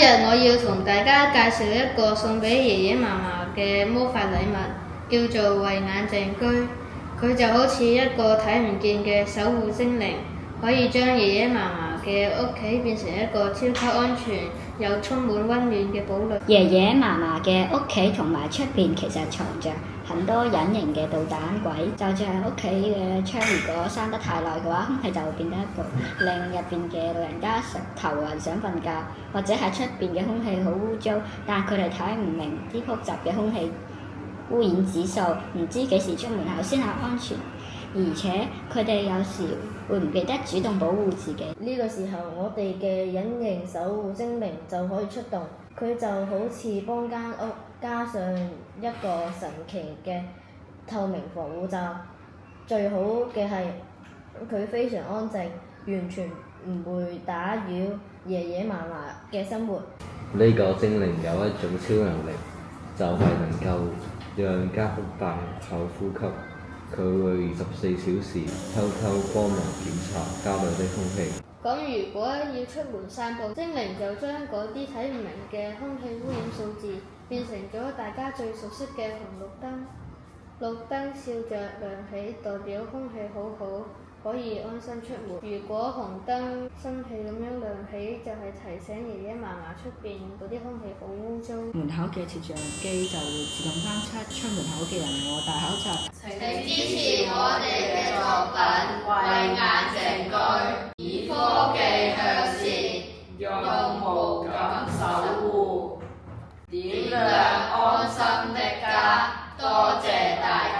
日我要同大家介紹一個送俾爺爺嫲嫲嘅魔法禮物，叫做慧眼淨居。佢就好似一個睇唔見嘅守護精靈，可以將爺爺嫲嫲嘅屋企變成一個超級安全又充滿溫暖嘅堡壘。爺爺嫲嫲嘅屋企同埋出邊其實藏着很多隱形嘅導彈軌，就像屋企嘅窗如果閂得太耐嘅話，空氣就會變得一個令入邊嘅老人家頭暈想瞓覺，或者係出邊嘅空氣好污糟，但佢哋睇唔明啲複雜嘅空氣污染指數，唔知幾時出門口先係安全，而且佢哋有時會唔記得主動保護自己。呢個時候，我哋嘅隱形守護精靈就可以出動，佢就好似幫間屋加上一個神奇嘅透明防護罩。最好嘅係佢非常安靜，完全唔會打擾爺爺嫲嫲嘅生活。呢個精靈有一種超能力，就係能夠讓間屋大口呼吸。佢會24小時偷偷幫忙檢查家裏的空氣。咁如果要出門散步，精靈就將嗰啲睇唔明嘅空氣污染數字變成咗大家最熟悉嘅紅綠燈。綠燈笑着亮起，代表空氣好好，可以安心出門。如果紅燈生氣咁樣亮起，就係提醒爺爺嫲嫲出邊嗰啲空氣好污糟。門口嘅攝像機就會自動監測出門口嘅人有冇戴口罩。請支持我哋嘅作品《慧眼淨居》，以科技向前，用無感守護，點亮安心的家。多謝大家。